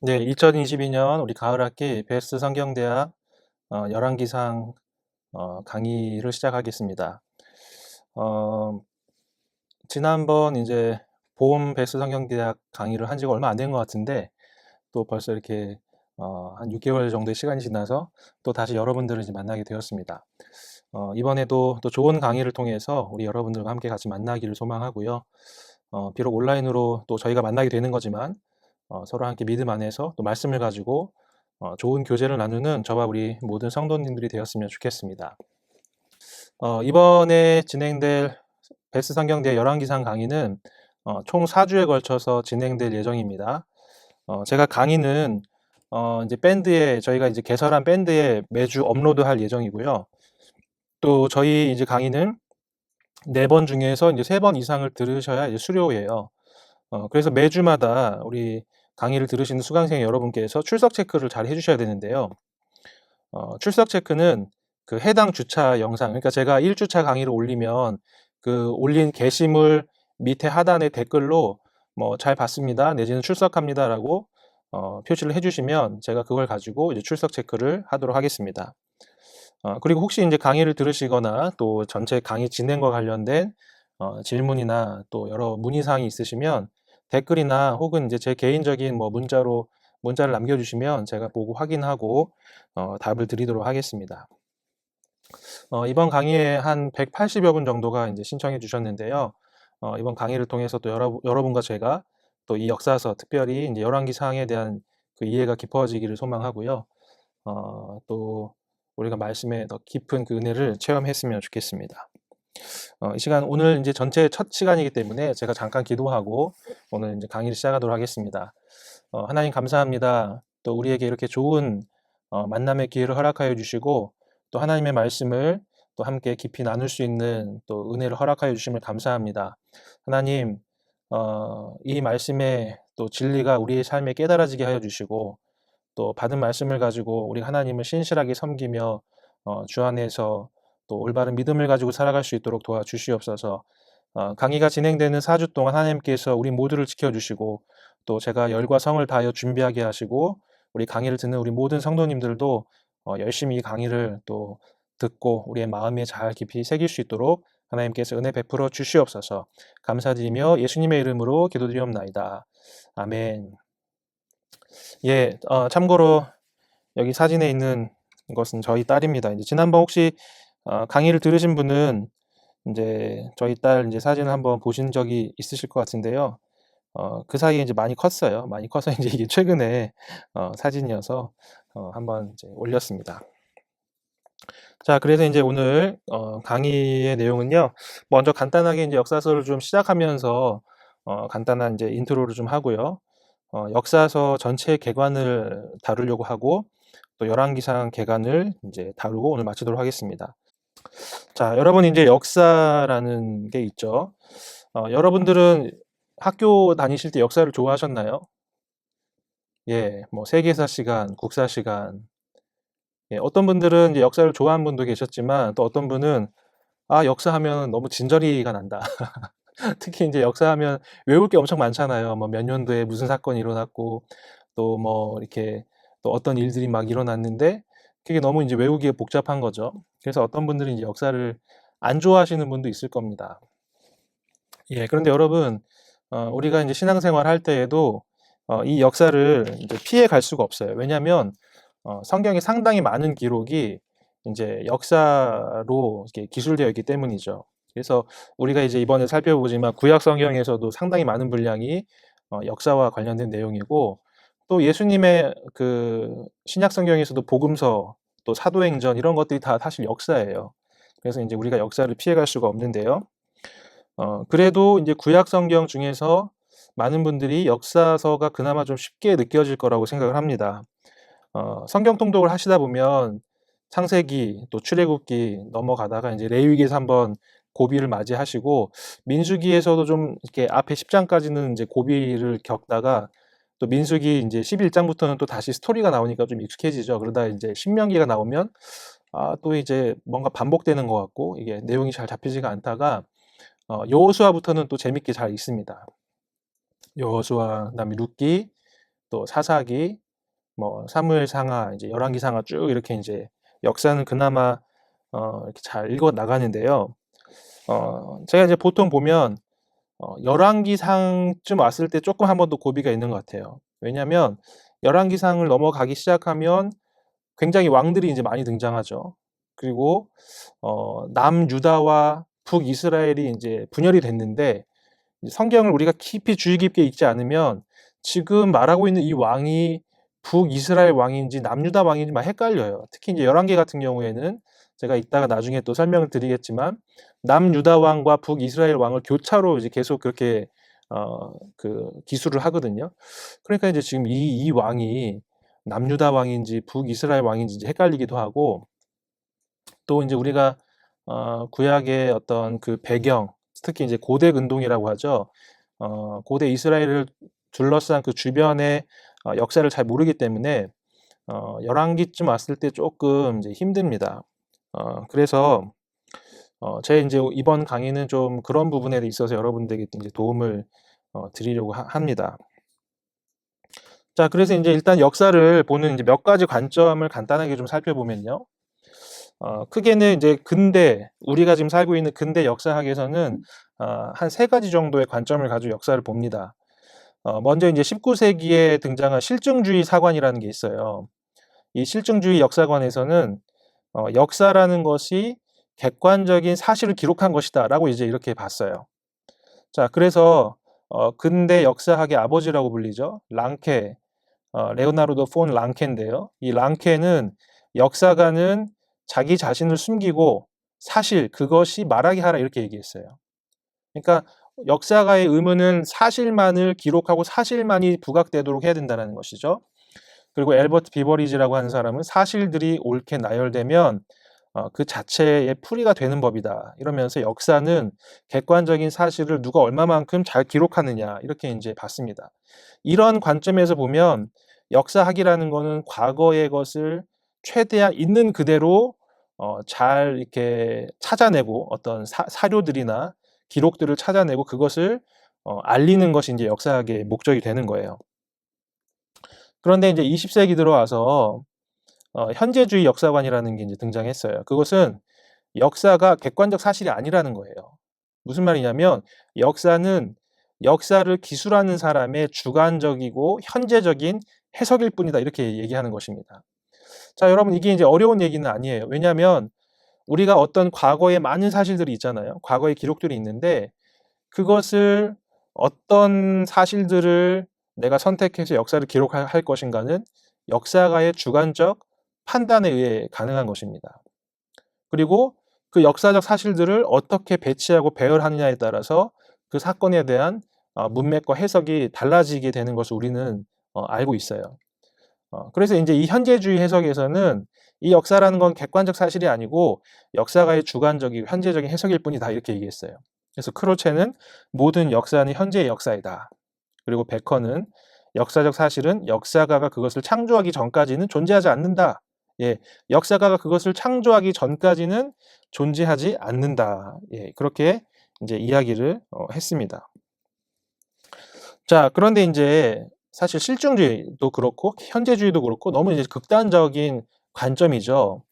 네, 2022년 우리 가을학기 베스트 성경대학 열왕기상 강의를 시작하겠습니다. 어, 지난번 이제 봄 베스트 성경대학 강의를 한 지가 얼마 안 된 것 같은데 또 벌써 이렇게 한 6개월 정도의 시간이 지나서 또 다시 여러분들을 이제 만나게 되었습니다. 이번에도 또 좋은 강의를 통해서 우리 여러분들과 함께 같이 만나기를 소망하고요. 비록 온라인으로 또 저희가 만나게 되는 거지만 서로 함께 믿음 안에서 또 말씀을 가지고 좋은 교제를 나누는 저와 우리 모든 성도님들이 되었으면 좋겠습니다. 이번에 진행될 베스트 성경대 열왕기상 강의는 총 4주에 걸쳐서 진행될 예정입니다. 제가 강의는 이제 밴드에 저희가 이제 개설한 밴드에 매주 업로드할 예정이고요. 또 저희 이제 강의는 4번 중에서 이제 3번 이상을 들으셔야 이제 수료예요. 그래서 매주마다 우리 강의를 들으시는 수강생 여러분께서 출석 체크를 잘 해주셔야 되는데요. 출석 체크는 그 해당 주차 영상, 그러니까 제가 1주차 강의를 올리면 그 올린 게시물 밑에 하단에 댓글로 뭐 잘 봤습니다, 내지는 출석합니다라고 표시를 해주시면 제가 그걸 가지고 이제 출석 체크를 하도록 하겠습니다. 그리고 혹시 이제 강의를 들으시거나 또 전체 강의 진행과 관련된 질문이나 또 여러 문의사항이 있으시면 댓글이나 혹은 이제 제 개인적인 뭐 문자를 남겨주시면 제가 보고 확인하고 답을 드리도록 하겠습니다. 이번 강의에 한 180여 분 정도가 이제 신청해 주셨는데요. 이번 강의를 통해서 또 여러분과 제가 또 이 역사서, 특별히 이제 열왕기상에 대한 그 이해가 깊어지기를 소망하고요. 또 우리가 말씀에 더 깊은 그 은혜를 체험했으면 좋겠습니다. 이 시간 오늘 이제 전체 첫 시간이기 때문에 제가 잠깐 기도하고 오늘 이제 강의를 시작하도록 하겠습니다. 하나님 감사합니다. 또 우리에게 이렇게 좋은 만남의 기회를 허락하여 주시고 또 하나님의 말씀을 또 함께 깊이 나눌 수 있는 또 은혜를 허락하여 주심을 감사합니다. 하나님, 이 말씀의 또 진리가 우리의 삶에 깨달아지게 하여 주시고 또 받은 말씀을 가지고 우리 하나님을 신실하게 섬기며 주 안에서 또 올바른 믿음을 가지고 살아갈 수 있도록 도와주시옵소서. 강의가 진행되는 4주 동안 하나님께서 우리 모두를 지켜주시고 또 제가 열과 성을 다하여 준비하게 하시고 우리 강의를 듣는 우리 모든 성도님들도 열심히 이 강의를 또 듣고 우리의 마음에 잘 깊이 새길 수 있도록 하나님께서 은혜 베풀어 주시옵소서. 감사드리며 예수님의 이름으로 기도드리옵나이다. 아멘. 예, 참고로 여기 사진에 있는 것은 저희 딸입니다. 이제 지난번 혹시 강의를 들으신 분은 이제 저희 딸 이제 사진을 한번 보신 적이 있으실 것 같은데요. 그 사이에 이제 많이 컸어요. 많이 커서 이제 이게 최근에 사진이어서 한번 이제 올렸습니다. 자, 그래서 이제 오늘 강의의 내용은요. 먼저 간단하게 이제 역사서를 좀 시작하면서 간단한 이제 인트로를 좀 하고요. 역사서 전체 개관을 다루려고 하고 또 열왕기상 개관을 이제 다루고 오늘 마치도록 하겠습니다. 자, 여러분 이제 역사라는 게 있죠. 여러분들은 학교 다니실 때 역사를 좋아하셨나요? 예, 뭐 세계사 시간, 국사 시간. 예, 어떤 분들은 이제 역사를 좋아하는 분도 계셨지만 또 어떤 분은 역사하면 너무 진저리가 난다. 특히 이제 역사하면 외울 게 엄청 많잖아요. 뭐 몇 년도에 무슨 사건이 일어났고 또 뭐 이렇게 또 어떤 일들이 막 일어났는데 그게 너무 이제 외우기에 복잡한 거죠. 그래서 어떤 분들은 이제 역사를 안 좋아하시는 분도 있을 겁니다. 예, 그런데 여러분, 우리가 이제 신앙생활 할 때에도 이 역사를 이제 피해 갈 수가 없어요. 왜냐하면 성경에 상당히 많은 기록이 이제 역사로 이렇게 기술되어 있기 때문이죠. 그래서 우리가 이제 이번에 살펴보지만 구약 성경에서도 상당히 많은 분량이 역사와 관련된 내용이고 또 예수님의 그 신약 성경에서도 복음서 또 사도행전 이런 것들이 다 사실 역사예요. 그래서 이제 우리가 역사를 피해갈 수가 없는데요. 그래도 이제 구약 성경 중에서 많은 분들이 역사서가 그나마 좀 쉽게 느껴질 거라고 생각을 합니다. 성경 통독을 하시다 보면 창세기 또 출애굽기 넘어가다가 이제 레위기에서 한번 고비를 맞이하시고 민수기에서도 좀 이렇게 앞에 10장까지는 이제 고비를 겪다가 또 민수기 이제 11장부터는 또 다시 스토리가 나오니까 좀 익숙해지죠. 그러다 이제 신명기가 나오면 또 이제 뭔가 반복되는 것 같고 이게 내용이 잘 잡히지가 않다가 여호수아부터는 또 재밌게 잘 읽습니다. 여호수아, 그다음에 룻기, 또 사사기, 뭐 사무엘상하, 이제 열왕기상하 쭉 이렇게 이제 역사는 그나마 이렇게 잘 읽어 나가는데요. 제가 이제 보통 보면 열왕기상쯤 왔을 때 조금 한 번 더 고비가 있는 것 같아요. 왜냐하면 열왕기상을 넘어가기 시작하면 굉장히 왕들이 이제 많이 등장하죠. 그리고 남유다와 북이스라엘이 이제 분열이 됐는데, 성경을 우리가 깊이 주의 깊게 읽지 않으면 지금 말하고 있는 이 왕이 북이스라엘 왕인지 남유다 왕인지 막 헷갈려요. 특히 이제 열왕기 같은 경우에는 제가 이따가 나중에 또 설명을 드리겠지만 남유다 왕과 북이스라엘 왕을 교차로 이제 계속 그렇게 그 기술을 하거든요. 그러니까 이제 지금 이 왕이 남유다 왕인지 북이스라엘 왕인지 이제 헷갈리기도 하고, 또 이제 우리가 구약의 어떤 그 배경, 특히 이제 고대 근동이라고 하죠. 고대 이스라엘을 둘러싼 그 주변의 역사를 잘 모르기 때문에 열왕기쯤 왔을 때 조금 이제 힘듭니다. 그래서 제 이제 이번 강의는 좀 그런 부분에 있어서 여러분들에게 이제 도움을 드리려고 합니다. 자, 그래서 이제 일단 역사를 보는 이제 몇 가지 관점을 간단하게 좀 살펴보면요. 크게는 이제 근대, 우리가 지금 살고 있는 근대 역사학에서는 한 세 가지 정도의 관점을 가지고 역사를 봅니다. 먼저 이제 19세기에 등장한 실증주의 사관이라는 게 있어요. 이 실증주의 역사관에서는 역사라는 것이 객관적인 사실을 기록한 것이다라고 이제 이렇게 봤어요. 자, 그래서 근대 역사학의 아버지라고 불리죠. 랑케, 레오나르도 폰 랑케인데요. 이 랑케는 역사가는 자기 자신을 숨기고 사실, 그것이 말하게 하라, 이렇게 얘기했어요. 그러니까 역사가의 의무는 사실만을 기록하고 사실만이 부각되도록 해야 된다는 것이죠. 그리고 엘버트 비버리지라고 하는 사람은 사실들이 옳게 나열되면 그 자체의 풀이가 되는 법이다, 이러면서 역사는 객관적인 사실을 누가 얼마만큼 잘 기록하느냐, 이렇게 이제 봤습니다. 이런 관점에서 보면 역사학이라는 거는 과거의 것을 최대한 있는 그대로 잘 이렇게 찾아내고, 어떤 사료들이나 기록들을 찾아내고 그것을 알리는 것이 이제 역사학의 목적이 되는 거예요. 그런데 이제 20세기 들어와서 현재주의 역사관이라는 게 이제 등장했어요. 그것은 역사가 객관적 사실이 아니라는 거예요. 무슨 말이냐면 역사는 역사를 기술하는 사람의 주관적이고 현재적인 해석일 뿐이다, 이렇게 얘기하는 것입니다. 자, 여러분, 이게 이제 어려운 얘기는 아니에요. 왜냐하면 우리가 어떤 과거의 많은 사실들이 있잖아요. 과거의 기록들이 있는데 그것을 어떤 사실들을 내가 선택해서 역사를 기록할 것인가는 역사가의 주관적 판단에 의해 가능한 것입니다. 그리고 그 역사적 사실들을 어떻게 배치하고 배열하느냐에 따라서 그 사건에 대한 문맥과 해석이 달라지게 되는 것을 우리는 알고 있어요. 그래서 이제 이 현재주의 해석에서는 이 역사라는 건 객관적 사실이 아니고 역사가의 주관적이고 현재적인 해석일 뿐이다, 이렇게 얘기했어요. 그래서 크로체는 모든 역사는 현재의 역사이다. 그리고 베커는 역사적 사실은 역사가가 그것을 창조하기 전까지는 존재하지 않는다. 예, 역사가가 그것을 창조하기 전까지는 존재하지 않는다. 예, 그렇게 이제 이야기를 했습니다. 자, 그런데 이제 사실 실증주의도 그렇고 현재주의도 그렇고 너무 이제 극단적인 관점이죠.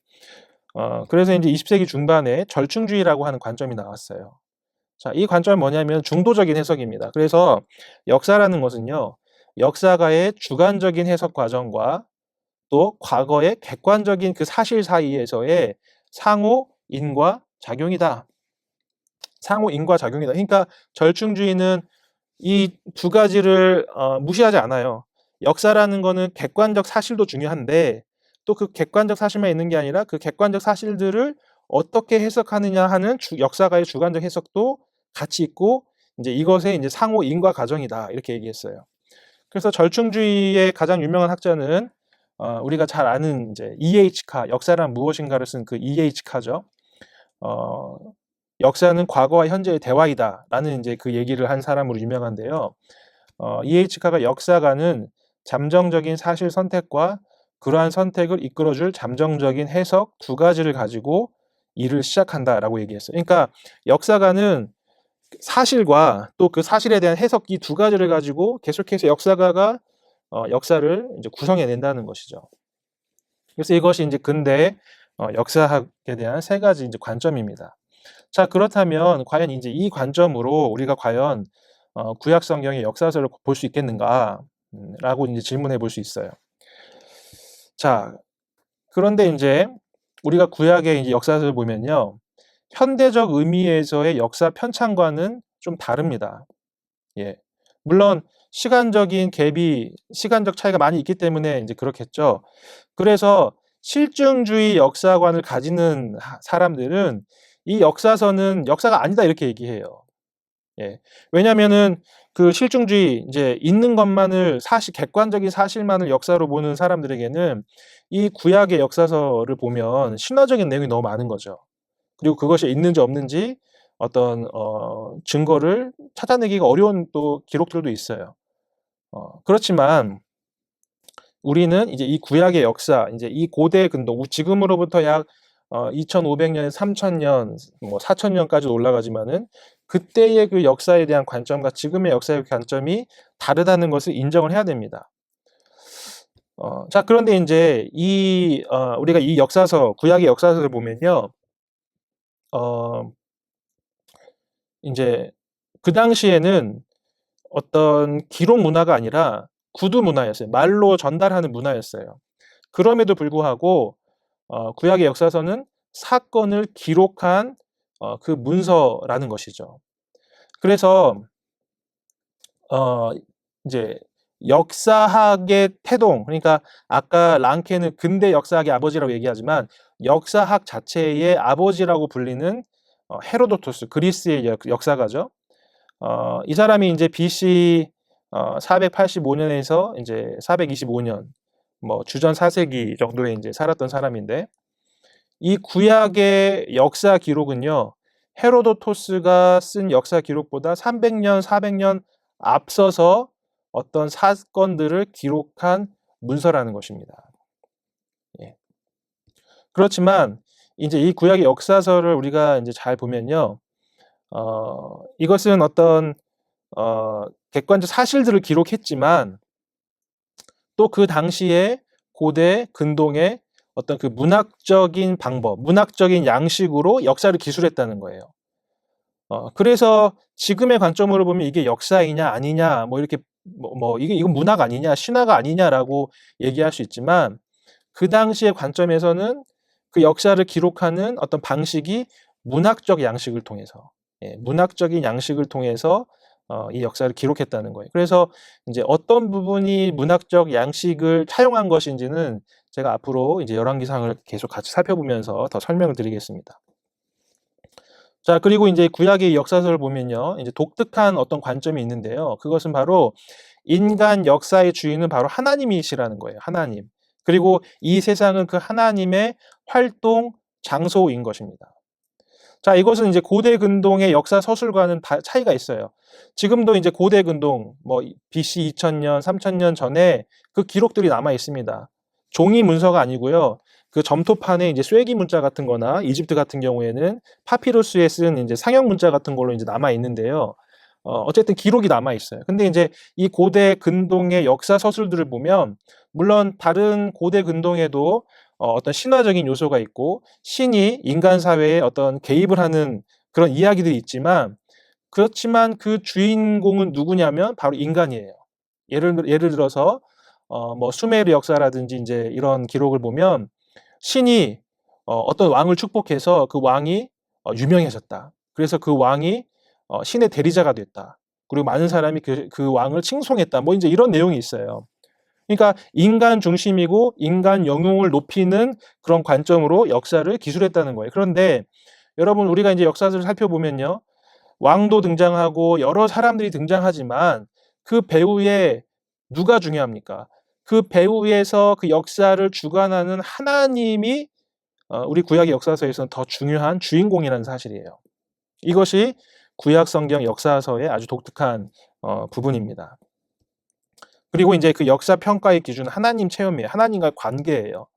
그래서 이제 20세기 중반에 절충주의라고 하는 관점이 나왔어요. 자, 이 관점은 뭐냐면 중도적인 해석입니다. 그래서 역사라는 것은요, 역사가의 주관적인 해석 과정과 또 과거의 객관적인 그 사실 사이에서의 상호 인과 작용이다. 상호 인과 작용이다. 그러니까 절충주의는 이 두 가지를 무시하지 않아요. 역사라는 거는 객관적 사실도 중요한데 또 그 객관적 사실만 있는 게 아니라 그 객관적 사실들을 어떻게 해석하느냐 하는 역사가의 주관적 해석도 같이 있고, 이제 이것의 이제 상호 인과 과정이다, 이렇게 얘기했어요. 그래서 절충주의의 가장 유명한 학자는 우리가 잘 아는 이제 E.H. 카, 역사란 무엇인가를 쓴 그 E.H. 카죠. 역사는 과거와 현재의 대화이다라는 이제 그 얘기를 한 사람으로 유명한데요. E.H. 카가 역사가는 잠정적인 사실 선택과 그러한 선택을 이끌어줄 잠정적인 해석 두 가지를 가지고 일을 시작한다라고 얘기했어요. 그러니까 역사가는 사실과 또 그 사실에 대한 해석, 이 두 가지를 가지고 계속해서 역사가가 역사를 이제 구성해낸다는 것이죠. 그래서 이것이 이제 근대 역사학에 대한 세 가지 이제 관점입니다. 자, 그렇다면 과연 이제 이 관점으로 우리가 과연 구약 성경의 역사서를 볼 수 있겠는가? 라고 이제 질문해 볼 수 있어요. 자, 그런데 이제 우리가 구약의 이제 역사서를 보면요. 현대적 의미에서의 역사 편찬과는 좀 다릅니다. 예. 물론 시간적인 갭이 시간적 차이가 많이 있기 때문에 이제 그렇겠죠. 그래서 실증주의 역사관을 가지는 사람들은 이 역사서는 역사가 아니다 이렇게 얘기해요. 예. 왜냐면은 그 실증주의 이제 있는 것만을 객관적인 사실만을 역사로 보는 사람들에게는 이 구약의 역사서를 보면 신화적인 내용이 너무 많은 거죠. 그리고 그것이 있는지 없는지 어떤 증거를 찾아내기가 어려운 또 기록들도 있어요. 그렇지만 우리는 이제 이 구약의 역사, 이제 이 고대 근동, 지금으로부터 약 2500년, 3000년, 뭐 4000년까지 올라가지만은 그때의 그 역사에 대한 관점과 지금의 역사의 관점이 다르다는 것을 인정을 해야 됩니다. 자, 그런데 이제 우리가 이 역사서, 구약의 역사서를 보면요. 이제 그 당시에는 어떤 기록 문화가 아니라 구두 문화였어요. 말로 전달하는 문화였어요. 그럼에도 불구하고 구약의 역사서는 사건을 기록한 그 문서라는 것이죠. 그래서 이제 역사학의 태동, 그러니까 아까 랑케는 근대 역사학의 아버지라고 얘기하지만 역사학 자체의 아버지라고 불리는 헤로도토스, 그리스의 역사가죠. 이 사람이 이제 BC 485년에서 이제 425년, 뭐 주전 4세기 정도에 이제 살았던 사람인데, 이 구약의 역사 기록은요, 헤로도토스가 쓴 역사 기록보다 300년, 400년 앞서서 어떤 사건들을 기록한 문서라는 것입니다. 예. 그렇지만 이제 이 구약의 역사서를 우리가 이제 잘 보면요, 이것은 어떤 객관적 사실들을 기록했지만 또 그 당시에 고대 근동의 어떤 그 문학적인 방법, 문학적인 양식으로 역사를 기술했다는 거예요. 그래서 지금의 관점으로 보면 이게 역사이냐 아니냐, 뭐 이렇게 이건 문학 아니냐, 신화가 아니냐라고 얘기할 수 있지만 그 당시의 관점에서는 그 역사를 기록하는 어떤 방식이 문학적 양식을 통해서, 문학적인 양식을 통해서 이 역사를 기록했다는 거예요. 그래서 이제 어떤 부분이 문학적 양식을 차용한 것인지는 제가 앞으로 이제 열왕기상을 계속 같이 살펴보면서 더 설명을 드리겠습니다. 자, 그리고 이제 구약의 역사서를 보면요, 이제 독특한 어떤 관점이 있는데요. 그것은 바로 인간 역사의 주인은 바로 하나님이시라는 거예요. 하나님. 그리고 이 세상은 그 하나님의 활동 장소인 것입니다. 자, 이것은 이제 고대 근동의 역사 서술과는 차이가 있어요. 지금도 이제 고대 근동, 뭐 BC 2000년, 3000년 전에 그 기록들이 남아 있습니다. 종이 문서가 아니고요. 그 점토판에 이제 쇠기 문자 같은 거나 이집트 같은 경우에는 파피루스에 쓴 이제 상형 문자 같은 걸로 이제 남아 있는데요. 어쨌든 기록이 남아 있어요. 근데 이제 이 고대 근동의 역사 서술들을 보면 물론 다른 고대 근동에도 어떤 신화적인 요소가 있고 신이 인간 사회에 어떤 개입을 하는 그런 이야기들이 있지만 그렇지만 그 주인공은 누구냐면 바로 인간이에요. 예를 들어서 뭐 수메르 역사라든지 이제 이런 기록을 보면 신이 어떤 왕을 축복해서 그 왕이 유명해졌다. 그래서 그 왕이 신의 대리자가 됐다. 그리고 많은 사람이 그 왕을 칭송했다. 뭐 이제 이런 내용이 있어요. 그러니까 인간 중심이고 인간 영웅을 높이는 그런 관점으로 역사를 기술했다는 거예요. 그런데 여러분 우리가 이제 역사를 살펴보면요. 왕도 등장하고 여러 사람들이 등장하지만 그 배후에 누가 중요합니까? 그 배후에서 그 역사를 주관하는 하나님이 우리 구약의 역사서에서는 더 중요한 주인공이라는 사실이에요. 이것이 구약 성경 역사서의 아주 독특한 부분입니다. 그리고 이제 그 역사 평가의 기준은 하나님 체험이에요. 하나님과의 관계예요.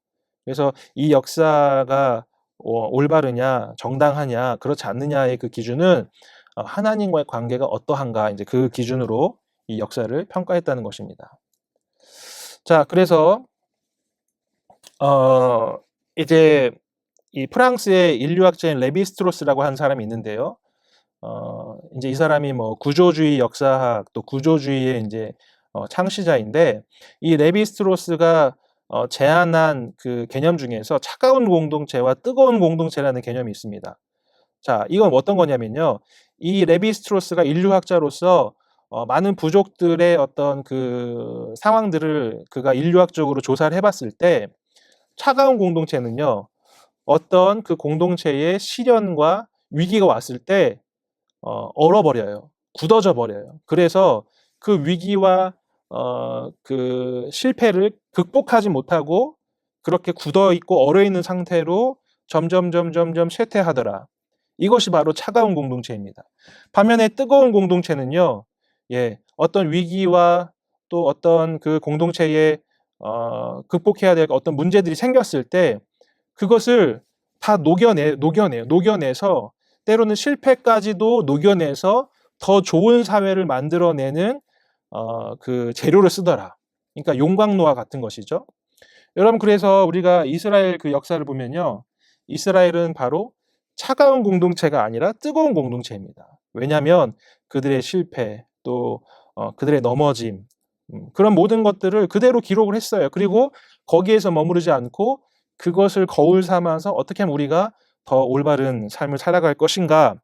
그래서 이 역사가 올바르냐, 정당하냐, 그렇지 않느냐의 그 기준은 하나님과의 관계가 어떠한가, 이제 그 기준으로 이 역사를 평가했다는 것입니다. 자, 그래서 이제 이 프랑스의 인류학자인 레비스트로스라고 하는 사람이 있는데요. 이제 이 사람이 뭐 구조주의 역사학 또 구조주의의 이제 창시자인데, 이 레비스트로스가 제안한 그 개념 중에서 차가운 공동체와 뜨거운 공동체라는 개념이 있습니다. 자, 이건 어떤 거냐면요. 이 레비스트로스가 인류학자로서 많은 부족들의 어떤 그 상황들을 그가 인류학적으로 조사를 해봤을 때, 차가운 공동체는요, 어떤 그 공동체의 시련과 위기가 왔을 때 얼어버려요. 굳어져 버려요. 그래서 그 위기와 그 실패를 극복하지 못하고 그렇게 굳어 있고 얼어 있는 상태로 점점 쇠퇴하더라. 이것이 바로 차가운 공동체입니다. 반면에 뜨거운 공동체는요, 예, 어떤 위기와 또 어떤 그 공동체에 극복해야 될 어떤 문제들이 생겼을 때 그것을 다 녹여내서 때로는 실패까지도 녹여내서 더 좋은 사회를 만들어내는 그 재료를 쓰더라. 그러니까 용광로와 같은 것이죠. 여러분, 그래서 우리가 이스라엘 그 역사를 보면요, 이스라엘은 바로 차가운 공동체가 아니라 뜨거운 공동체입니다. 왜냐하면 그들의 실패 또 그들의 넘어짐, 그런 모든 것들을 그대로 기록을 했어요. 그리고 거기에서 머무르지 않고 그것을 거울 삼아서 어떻게 하면 우리가 더 올바른 삶을 살아갈 것인가,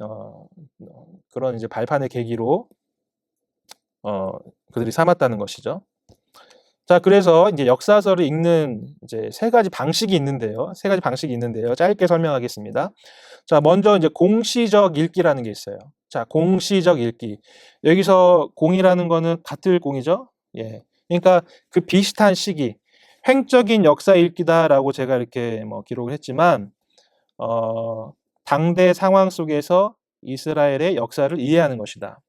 어, 그런 이제 발판의 계기로 어, 그들이 삼았다는 것이죠. 자, 그래서 이제 역사서를 읽는 이제 세 가지 방식이 있는데요. 짧게 설명하겠습니다. 자, 먼저 이제 공시적 읽기라는 게 있어요. 자, 공시적 읽기. 여기서 공이라는 거는 같을 공이죠. 예. 그러니까 그 비슷한 시기, 횡적인 역사 읽기다라고 제가 이렇게 뭐 기록을 했지만, 당대 상황 속에서 이스라엘의 역사를 이해하는 것이다.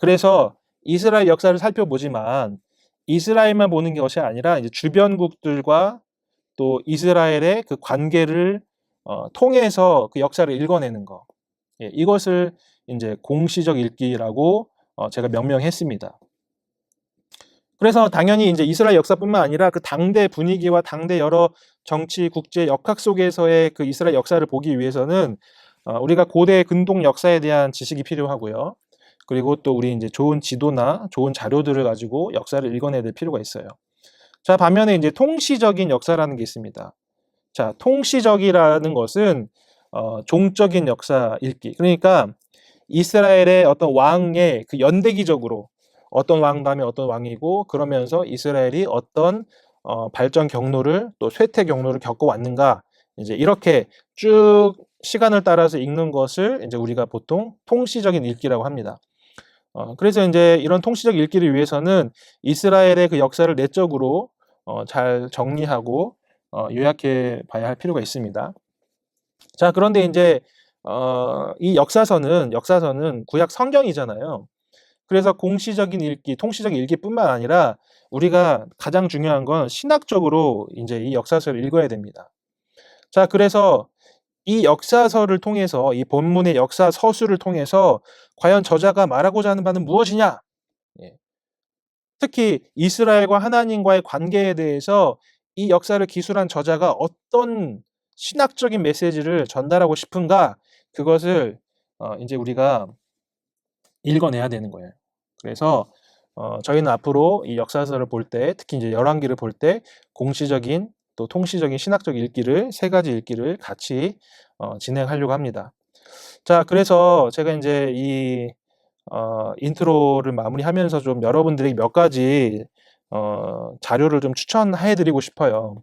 그래서 이스라엘 역사를 살펴보지만 이스라엘만 보는 것이 아니라 이제 주변국들과 또 이스라엘의 그 관계를 통해서 그 역사를 읽어내는 거. 예, 이것을 이제 공시적 읽기라고 제가 명명했습니다. 그래서 당연히 이제 이스라엘 역사뿐만 아니라 그 당대 분위기와 당대 여러 정치, 국제, 역학 속에서의 그 이스라엘 역사를 보기 위해서는 우리가 고대 근동 역사에 대한 지식이 필요하고요. 그리고 또 우리 이제 좋은 지도나 좋은 자료들을 가지고 역사를 읽어내야 될 필요가 있어요. 자, 반면에 이제 통시적인 역사라는 게 있습니다. 자, 통시적이라는 것은 종적인 역사 읽기. 그러니까 이스라엘의 어떤 왕의 그 연대기적으로 어떤 왕 다음에 어떤 왕이고, 그러면서 이스라엘이 어떤 발전 경로를 또 쇠퇴 경로를 겪어왔는가, 이제 이렇게 쭉 시간을 따라서 읽는 것을 이제 우리가 보통 통시적인 읽기라고 합니다. 그래서 이제 이런 통시적 읽기를 위해서는 이스라엘의 그 역사를 내적으로 잘 정리하고 요약해 봐야 할 필요가 있습니다. 자, 그런데 이제 이 역사서는 구약 성경이잖아요. 그래서 공시적인 읽기, 통시적인 읽기뿐만 아니라 우리가 가장 중요한 건 신학적으로 이제 이 역사서를 읽어야 됩니다. 자, 그래서 이 역사서를 통해서, 이 본문의 역사 서술을 통해서 과연 저자가 말하고자 하는 바는 무엇이냐? 예. 특히 이스라엘과 하나님과의 관계에 대해서 이 역사를 기술한 저자가 어떤 신학적인 메시지를 전달하고 싶은가? 그것을 이제 우리가 읽어내야 되는 거예요. 그래서 저희는 앞으로 이 역사서를 볼 때, 특히 이제 열왕기를 볼 때 공시적인 또 통시적인 신학적 읽기를, 세 가지 읽기를 같이 진행하려고 합니다. 자, 그래서 제가 이제 이 인트로를 마무리하면서 좀 여러분들에게 몇 가지 자료를 좀 추천해 드리고 싶어요.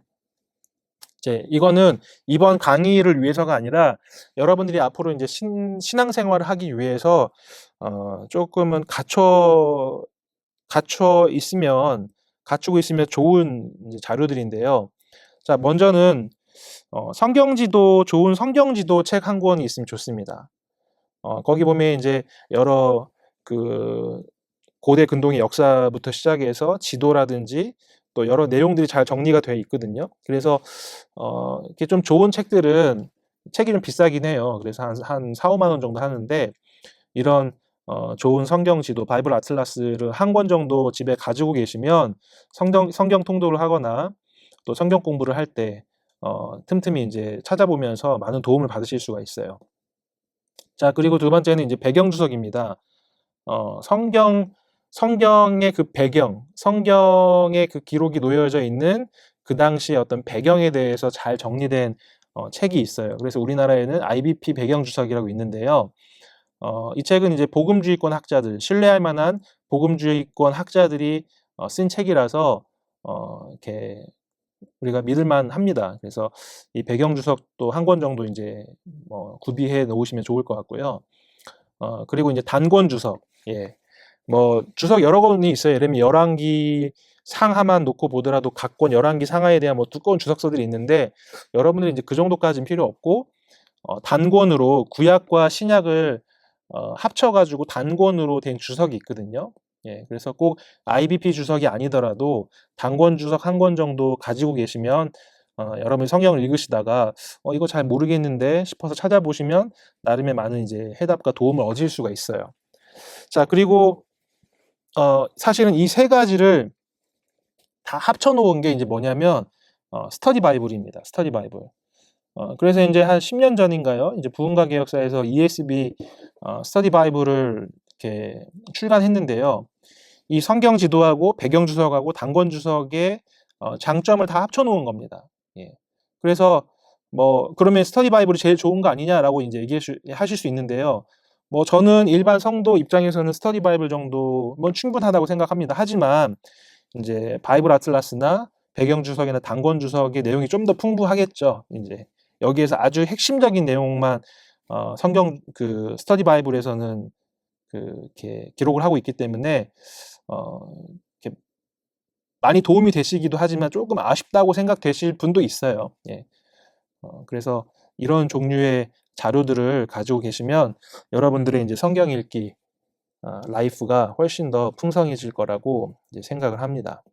이제 이거는 이번 강의를 위해서가 아니라 여러분들이 앞으로 이제 신앙생활을 하기 위해서 조금은 갖추고 있으면 좋은 이제 자료들인데요. 자, 먼저는 좋은 성경지도 책 한 권이 있으면 좋습니다. 거기 보면 이제 여러 그 고대 근동의 역사부터 시작해서 지도라든지 또 여러 내용들이 잘 정리가 되어 있거든요. 그래서 이렇게 좀 좋은 책들은 책이 좀 비싸긴 해요. 그래서 한 4-5만 원 정도 하는데, 이런 좋은 성경 지도, 바이블 아틀라스를 한 권 정도 집에 가지고 계시면 성경 통독을 하거나 또 성경 공부를 할 때 틈틈이 이제 찾아보면서 많은 도움을 받으실 수가 있어요. 자, 그리고 두 번째는 이제 배경 주석입니다. 성경의 그 배경, 성경의 그 기록이 놓여져 있는 그 당시의 어떤 배경에 대해서 잘 정리된 책이 있어요. 그래서 우리나라에는 IBP 배경 주석이라고 있는데요. 이 책은 이제 복음주의권 학자들, 신뢰할 만한 복음주의권 학자들이 쓴 책이라서 이렇게 우리가 믿을만 합니다. 그래서 이 배경 주석도 한 권 정도 이제 구비해 놓으시면 좋을 것 같고요. 그리고 이제 단권 주석, 예, 주석 여러 권이 있어요. 예를 들면 열왕기 상하만 놓고 보더라도 각 권 열왕기 상하에 대한 두꺼운 주석서들이 있는데 여러분들이 이제 그 정도까지는 필요 없고 단권으로 구약과 신약을 합쳐가지고 단권으로 된 주석이 있거든요. 예, 그래서 꼭 IBP 주석이 아니더라도 단권 주석 한 권 정도 가지고 계시면 여러분이 성경을 읽으시다가 이거 잘 모르겠는데 싶어서 찾아보시면 나름의 많은 이제 해답과 도움을 얻을 수가 있어요. 자, 그리고 사실은 이 세 가지를 다 합쳐놓은 게 이제 뭐냐면 스터디 바이블입니다. 스터디 바이블. 그래서 이제 한 10년 전인가요? 이제 부흥가 개혁사에서 ESV 스터디 바이블을 이렇게 출간했는데요. 이 성경 지도하고 배경 주석하고 단권 주석의 장점을 다 합쳐놓은 겁니다. 예. 그래서 그러면 스터디 바이블이 제일 좋은 거 아니냐라고 이제 얘기하실 수 있는데요. 저는 일반 성도 입장에서는 스터디 바이블 정도면 충분하다고 생각합니다. 하지만 이제 바이블 아틀라스나 배경 주석이나 단권 주석의 내용이 좀 더 풍부하겠죠. 이제 여기에서 아주 핵심적인 내용만 성경 그 스터디 바이블에서는 이렇게 기록을 하고 있기 때문에 이렇게 많이 도움이 되시기도 하지만 조금 아쉽다고 생각되실 분도 있어요. 예. 그래서 이런 종류의 자료들을 가지고 계시면 여러분들의 이제 성경 읽기 라이프가 훨씬 더 풍성해질 거라고 이제 생각을 합니다.